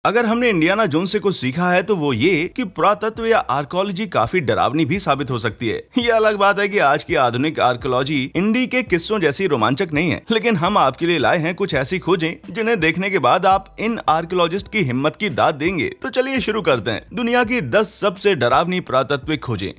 अगर हमने Indiana Jones से कुछ सीखा है तो वो ये कि पुरातत्व या आर्कोलॉजी काफी डरावनी भी साबित हो सकती है। ये अलग बात है कि आज की आधुनिक आर्कोलॉजी इंडी के किस्सों जैसी रोमांचक नहीं है, लेकिन हम आपके लिए लाए हैं कुछ ऐसी खोजें जिन्हें देखने के बाद आप इन आर्कोलॉजिस्ट की हिम्मत की दाद देंगे। तो चलिए शुरू करते हैं दुनिया की 10 सबसे डरावनी पुरातत्विक खोजें।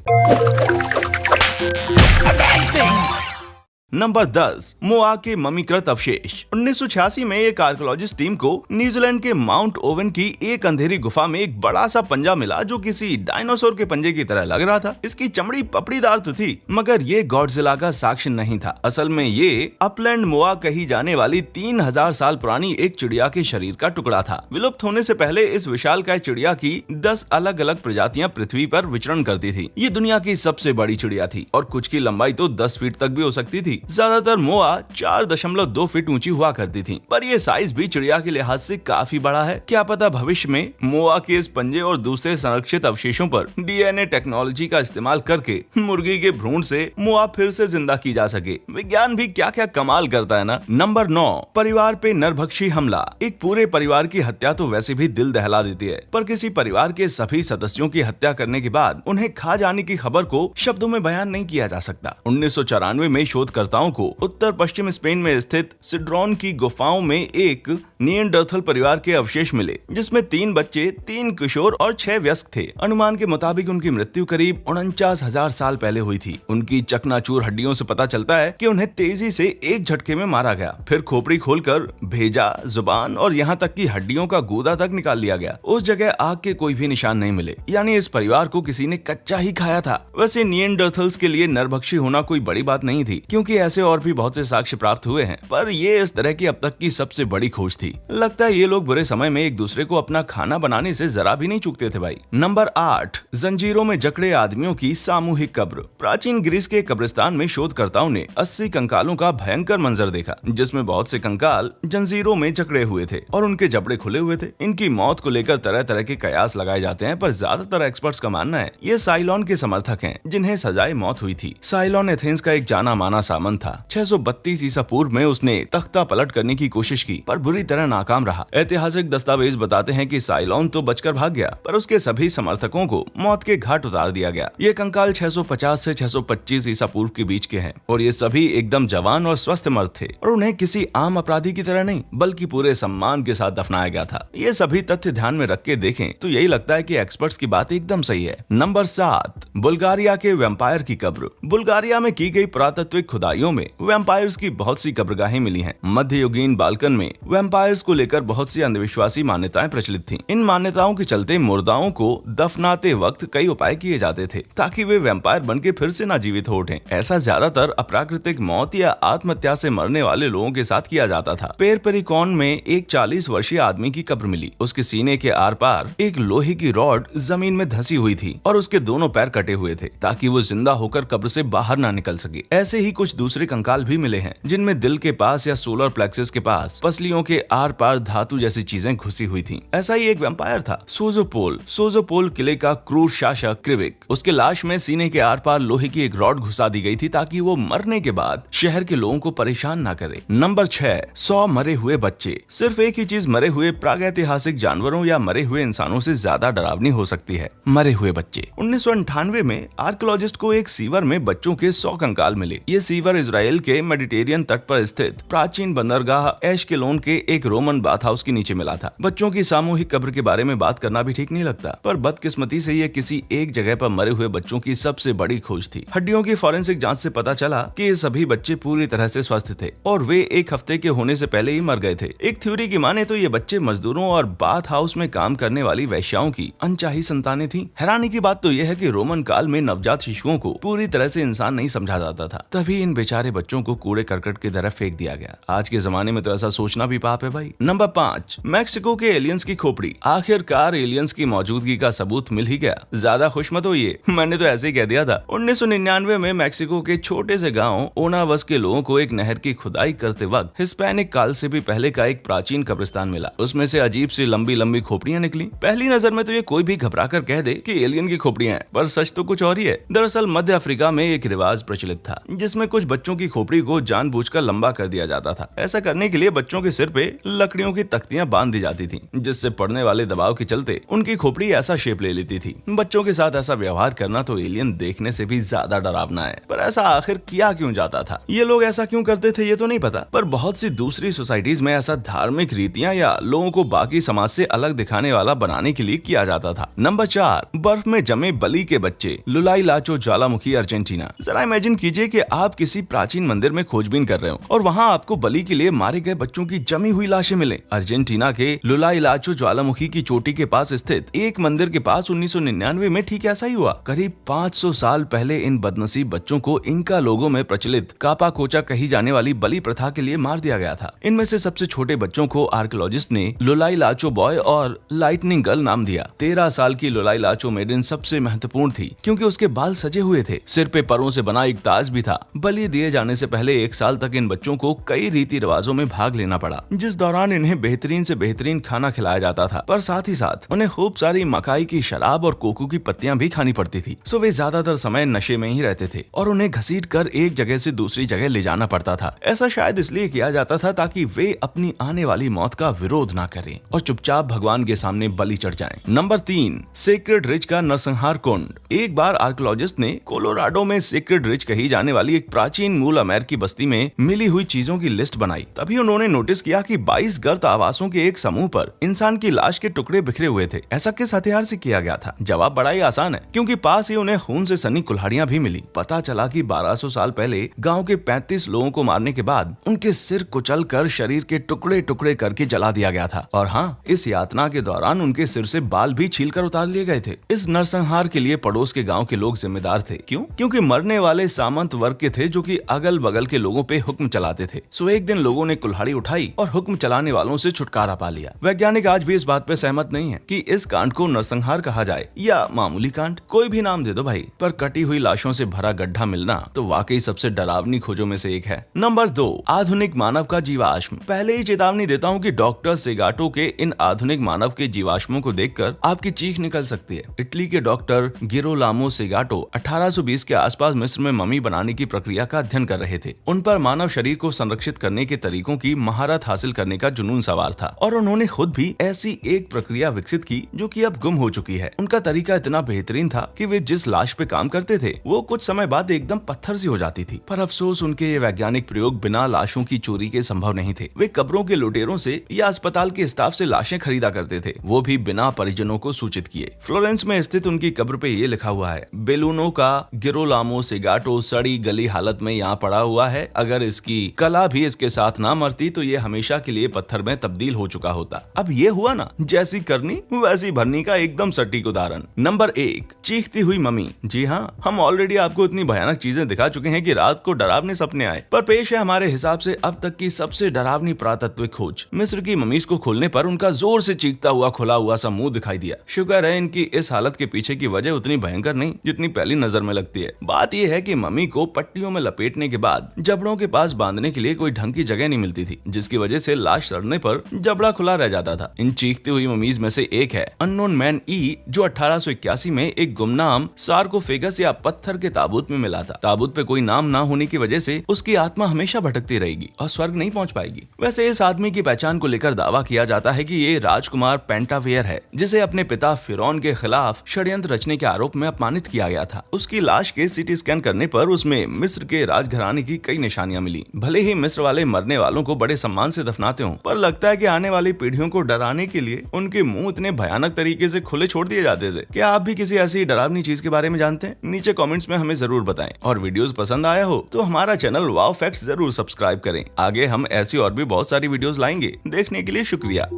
नंबर 10, मोआ के ममीकृत अवशेष। 1986 में एक आर्कोलॉजिस्ट टीम को न्यूजीलैंड के माउंट ओवन की एक अंधेरी गुफा में एक बड़ा सा पंजा मिला जो किसी डायनासोर के पंजे की तरह लग रहा था। इसकी चमड़ी पपड़ीदार तो थी, मगर ये गॉडजिला का साक्ष्य नहीं था। असल में ये अपलैंड मोआ कही जाने वाली 3000 साल पुरानी एक चिड़िया के शरीर का टुकड़ा था। विलुप्त होने से पहले इस विशालकाय चिड़िया की 10 अलग अलग प्रजातियां पृथ्वी पर विचरण करती थी। ये दुनिया की सबसे बड़ी चिड़िया थी और कुछ की लंबाई तो 10 फीट तक भी हो सकती थी। ज्यादातर मोआ 4.2 फीट ऊंची हुआ करती थी, पर ये साइज भी चिड़िया के लिहाज से काफी बड़ा है। क्या पता भविष्य में मोआ के इस पंजे और दूसरे संरक्षित अवशेषों पर डीएनए टेक्नोलॉजी का इस्तेमाल करके मुर्गी के भ्रूण से मोआ फिर से जिंदा की जा सके। विज्ञान भी क्या क्या कमाल करता है ना। नंबर 9, परिवार पे नरभक्षी हमला। एक पूरे परिवार की हत्या तो वैसे भी दिल दहला देती है, पर किसी परिवार के सभी सदस्यों की हत्या करने के बाद उन्हें खा जाने की खबर को शब्दों में बयान नहीं किया जा सकता। 1994 में शोधकर्ताओं को उत्तर पश्चिम स्पेन में स्थित सिड्रोन की गुफाओं में एक निएंडरथल परिवार के अवशेष मिले, जिसमें 3 बच्चे, 3 किशोर और 6 वयस्क थे। अनुमान के मुताबिक उनकी मृत्यु करीब 49,000 साल पहले हुई थी। उनकी चकनाचूर हड्डियों से पता चलता है कि उन्हें तेजी से एक झटके में मारा गया, फिर खोपड़ी खोलकर भेजा, जुबान और यहाँ तक कि हड्डियों का गूदा तक निकाल लिया गया। उस जगह आग के कोई भी निशान नहीं मिले, यानी इस परिवार को किसी ने कच्चा ही खाया था। वैसे निएंडरथल्स के लिए नरभक्षी होना कोई बड़ी बात नहीं थी, क्योंकि ऐसे और भी बहुत से साक्ष्य प्राप्त हुए हैं, पर ये इस तरह की अब तक की सबसे बड़ी खोज थी। लगता है ये लोग बुरे समय में एक दूसरे को अपना खाना बनाने से जरा भी नहीं चूकते थे भाई। नंबर 8, जंजीरों में जकड़े आदमियों की सामूहिक कब्र। प्राचीन ग्रीस के कब्रिस्तान में शोधकर्ताओं ने 80 कंकालों का भयंकर मंजर देखा, जिसमें बहुत से कंकाल जंजीरों में जकड़े हुए थे और उनके जबड़े खुले हुए थे। इनकी मौत को लेकर तरह तरह के कयास लगाए जाते हैं, पर ज्यादातर एक्सपर्ट्स का मानना है ये साइलोन के समर्थक हैं, जिन्हें सजाए मौत हुई थी। साइलोन एथेंस का एक जाना माना सामंत था। 632 ईसा पूर्व में उसने तख्ता पलट करने की कोशिश की, पर बुरी तरह नाकाम रहा। ऐतिहासिक दस्तावेज बताते हैं कि साइलोन तो बचकर भाग गया, पर उसके सभी समर्थकों को मौत के घाट उतार दिया गया। ये कंकाल 650 से 625 ईसा पूर्व के बीच के हैं और ये सभी एकदम जवान और स्वस्थ मर्द थे और उन्हें किसी आम अपराधी की तरह नहीं, बल्कि पूरे सम्मान के साथ दफनाया गया था। ये सभी तथ्य ध्यान में रख के देखें तो यही लगता है कि एक्सपर्ट्स की बात एकदम सही है। नंबर 7, बुल्गारिया के वैम्पायर की कब्र। बुल्गारिया में की गई पुरातत्विक खुदाइयों में वैम्पायर्स की बहुत सी कब्रगाहें मिली हैं। मध्ययुगीन बाल्कन में वैम्पायर्स को लेकर बहुत सी अंधविश्वासी मान्यताएं प्रचलित थीं। इन मान्यताओं के चलते मुर्दाओं को दफनाते वक्त कई उपाय किए जाते थे ताकि वे वैम्पायर बनके फिर से ना जीवित हो उठें। ऐसा ज्यादातर अप्राकृतिक मौत या आत्महत्या से मरने वाले लोगों के साथ किया जाता था। पेरपेरिकॉन में एक 40 वर्षीय आदमी की कब्र मिली। उसके सीने के आर पार एक लोहे की रॉड जमीन में धंसी हुई थी और उसके दोनों पैर कटे हुए थे ताकि वो जिंदा होकर कब्र से बाहर ना निकल सके। ऐसे ही कुछ दूसरे कंकाल भी मिले हैं जिनमें दिल के पास या सोलर प्लेक्सस के पास पसलियों के आर पार धातु जैसी चीजें घुसी हुई थीं। ऐसा ही एक वैम्पायर था, सोजोपोल किले का क्रूर शासक क्रिविक। उसके लाश में सीने के आर पार लोहे की एक रॉड घुसा दी गई थी ताकि वो मरने के बाद शहर के लोगों को परेशान ना करे। नंबर 6, 100 मरे हुए बच्चे। सिर्फ एक ही चीज मरे हुए प्रागैतिहासिक जानवरों या मरे हुए इंसानों से ज्यादा डरावनी हो सकती है, मरे हुए बच्चे। 1998 में आर्कियोलॉजिस्ट को एक सीवर में बच्चों के 100 कंकाल मिले। ये सीवर इजराइल के मेडिटेरियन तट पर स्थित प्राचीन बंदरगाह एशकेलोन के एक रोमन बाथ हाउस के नीचे मिला था। बच्चों की सामूहिक कब्र के बारे में बात करना भी ठीक नहीं लगता, पर बदकिस्मती से ये किसी एक जगह पर मरे हुए बच्चों की सबसे बड़ी खोज थी। हड्डियों की फॉरेंसिक जांच से पता चला कि ये सभी बच्चे पूरी तरह से स्वस्थ थे और वे एक हफ्ते के होने से पहले ही मर गए थे। एक थ्योरी की माने तो ये बच्चे मजदूरों और बाथ हाउस में काम करने वाली वैश्याओं की अनचाही संतानें थीं। हैरानी की बात तो यह है कि रोमन काल में नवजात शिशुओं को पूरी तरह से इंसान नहीं समझा जाता था, तभी इन बेचारे बच्चों को कूड़े करकट की तरफ फेंक दिया गया। आज के जमाने में तो ऐसा सोचना भी पाप है भाई। नंबर 5, मैक्सिको के एलियंस की खोपड़ी। आखिरकार एलियंस की मौजूदगी का सबूत मिल ही गया। ज्यादा खुश मत होइए, मैंने तो ऐसे ही कह दिया था। 1999 में मैक्सिको के छोटे से गांव ओनावस के लोगों को एक नहर की खुदाई करते वक्त हिस्पैनिक काल से भी पहले का एक प्राचीन कब्रिस्तान मिला। उसमें से अजीब सी लंबी लंबी खोपड़ियां निकली। पहली नजर में तो ये कोई भी घबरा कर कह दे कि एलियन की खोपड़ियां हैं, पर सच तो कुछ और ही है। दरअसल मध्य अफ्रीका में एक रिवाज प्रचलित था जिसमें कुछ बच्चों की खोपड़ी को जानबूझकर लंबा कर दिया जाता था। ऐसा करने के लिए बच्चों के सिर पे लकड़ियों की तख्तियां बांध दी जाती थी, जिससे पड़ने वाले दबाव के चलते उनकी खोपड़ी ऐसा शेप ले लेती थी। बच्चों के साथ ऐसा व्यवहार करना तो एलियन देखने से भी ज्यादा डरावना है, पर ऐसा आखिर किया क्यों जाता था? ये लोग ऐसा क्यों करते थे ये तो नहीं पता, पर बहुत सी दूसरी सोसाइटीज में ऐसा धार्मिक रीतियां या लोगों को बाकी समाज से अलग दिखाने वाला बनाने के लिए किया जाता था। नंबर 4, बर्फ में जमे बलि के बच्चे, लुलाई लाचो ज्वालामुखी अर्जेंटीना। जरा इमेजिन कीजिए कि आप किसी प्राचीन मंदिर में खोजबीन कर रहे हो और वहाँ आपको बलि के लिए मारे गए बच्चों की जमी हुई लाशें मिले। अर्जेंटीना के लुलाई लाचो ज्वालामुखी की चोटी के पास स्थित एक मंदिर के पास 1999 में ठीक ऐसा ही हुआ। करीब 500 साल पहले इन बदनसीब बच्चों को इंका लोगों में प्रचलित कापा कोचा कही जाने वाली बलि प्रथा के लिए मार दिया गया था। इनमें से सबसे छोटे बच्चों को आर्कियोलॉजिस्ट ने लुलाई लाचो बॉय और लाइटनिंग गर्ल नाम दिया। 13 साल की लुलाई लाचो मेडन सबसे महत्वपूर्ण थी क्योंकि उसके बाल सजे हुए थे, सिर पे परों से बना एक ताज भी था। बलि दिए जाने से पहले 1 साल तक इन बच्चों को कई रीति रिवाजों में भाग लेना पड़ा, जिस दौरान इन्हें बेहतरीन से बेहतरीन खाना खिलाया जाता था, पर साथ ही साथ उन्हें खूब सारी मकाई की शराब और कोको की पत्तियां भी खानी पड़ती थी। सो वे ज्यादातर समय नशे में ही रहते थे और उन्हें घसीट कर एक जगह से दूसरी जगह ले जाना पड़ता था। ऐसा शायद इसलिए किया जाता था ताकि वे अपनी आने वाली मौत का विरोध ना करें और चुपचाप भगवान के सामने बलि चढ़ जाएं। नंबर 3, सेक्रेड रिज का नरसंहार कुंड। एक बार आर्कियोलॉजिस्ट ने कोलोराडो में सेक्रेड रिज कही जाने वाली एक प्राचीन मूल अमेरिकी बस्ती में मिली हुई चीजों की लिस्ट बनाई। तभी उन्होंने नोटिस किया कि 22 गर्त आवासों के एक समूह पर इंसान की लाश के टुकड़े बिखरे हुए थे। ऐसा किस हथियार से किया गया था? जवाब बड़ा ही आसान है, क्योंकि पास ही उन्हें खून से सनी कुल्हाड़ियां भी मिली। पता चला कि 1200 साल पहले गांव के 35 लोगों को मारने के बाद उनके सिर कुचल कर शरीर के टुकड़े टुकड़े करके जला दिया गया था। और हाँ, इस यातना के दौरान उनके सिर से बाल भी छीलकर उतार लिए गए थे। इस नरसंहार के लिए पड़ोस के गांव के लोग जिम्मेदार थे। क्यों? क्योंकि मरने वाले सामंत वर्ग के थे जो कि अगल बगल के लोगों पे हुक्म चलाते थे। सो एक दिन लोगों ने कुल्हाड़ी उठाई और हुक्म चलाने वालों से छुटकारा पा लिया। वैज्ञानिक आज भी इस बात पे सहमत नहीं है कि इस कांड को नरसंहार कहा जाए या मामूली कांड। कोई भी नाम दे दो भाई, पर कटी हुई लाशों से भरा गड्ढा मिलना तो वाकई सबसे डरावनी खोजों में से एक है। नंबर 2, आधुनिक मानव का जीवाश्म। पहले ही चेतावनी देता हूँ कि डॉक्टर सेगाटो के इन आधुनिक मानव के जीवाश्मों को देखकर आपकी चीख निकल सकती है। इटली के डॉक्टर गिरोलामो सेगाटो 1820 के आसपास मिस्र में मम्मी बनाने की प्रक्रिया का अध्ययन कर रहे थे। उन पर मानव शरीर को संरक्षित करने के तरीकों की महारत हासिल करने का जुनून सवार था और उन्होंने खुद भी ऐसी एक प्रक्रिया विकसित की जो कि अब गुम हो चुकी है। उनका तरीका इतना बेहतरीन था कि वे जिस लाश पे काम करते थे वो कुछ समय बाद एकदम पत्थर सी हो जाती थी। पर अफसोस उनके ये वैज्ञानिक प्रयोग बिना लाशों की चोरी के संभव नहीं थे। वे कब्रों के लुटेरों से या अस्पताल के स्टाफ से लाशें खरीदा करते थे, वो भी बिना परिजनों को सूचित किए। फ्लोरेंस में स्थित उनकी कब्र पे ये लिखा हुआ है, बेलूनो का गिरोलामो सेगाटो सड़ी गली हालत में यहाँ पड़ा हुआ है। अगर इसकी कला भी इसके साथ ना मरती तो ये हमेशा के लिए पत्थर में तब्दील हो चुका होता। अब ये हुआ ना, जैसी करनी वैसी भरनी का एकदम सटीक उदाहरण। नंबर 1, चीखती हुई मम्मी। जी हाँ, हम ऑलरेडी आपको इतनी भयानक चीजें दिखा चुके हैं कि रात को डरावने सपने आए, पर पेश है हमारे हिसाब से अब तक की सबसे डरावनी पुरातत्विक खोज। मिस्र की मम्मीज को खोलने पर उनका जोर से चीखता हुआ खुला हुआ सा मुंह दिखाई दिया। शुक्र है इनकी इस हालत के पीछे की वजह उतनी भयंकर नहीं जितनी पहली नजर में लगती है। बात यह है कि मम्मी को पट्टियों में लपेटने के बाद जबड़ों के पास बांधने के लिए कोई ढंग की जगह नहीं मिलती थी, जिसकी वजह से लाश सड़ने पर जबड़ा खुला रह जाता था। इन चीखती हुई मम्मीज में से एक है अननोन मैन ई, जो 1881 में एक गुमनाम सार्कोफेगस या पत्थर के ताबूत में मिला था। ताबूत पे कोई नाम ना होने की वजह से उसकी आत्मा हमेशा भटकती रहेगी और स्वर्ग नहीं पहुंच पाएगी। वैसे इस आदमी की पहचान को लेकर दावा किया जाता है कि ये राजकुमार पेंटावेयर है, जिसे अपने पिता फिरौन के खिलाफ षड्यंत्र रचने के आरोप में अपमानित किया गया था। उसकी लाश के सीटी स्कैन करने पर उसमें मिस्र के राजघराने की कई निशानियां मिली। भले ही मिस्र वाले मरने वालों को बड़े सम्मान से दफनाते हों, पर लगता है कि आने वाली पीढ़ियों को डराने के लिए उनके मुंह इतने भयानक तरीके से खुले छोड़ दिए जाते थे। क्या आप भी किसी ऐसी डरावनी चीज के बारे में जानते हैं? नीचे कमेंट्स में हमें जरूर बताएं। और वीडियोस पसंद आया हो तो हमारा चैनल वाव फैक्ट्स जरूर सब्सक्राइब करें। आगे हम ऐसी और भी बहुत सारी वीडियोस लाएंगे। देखने के लिए शुक्रिया।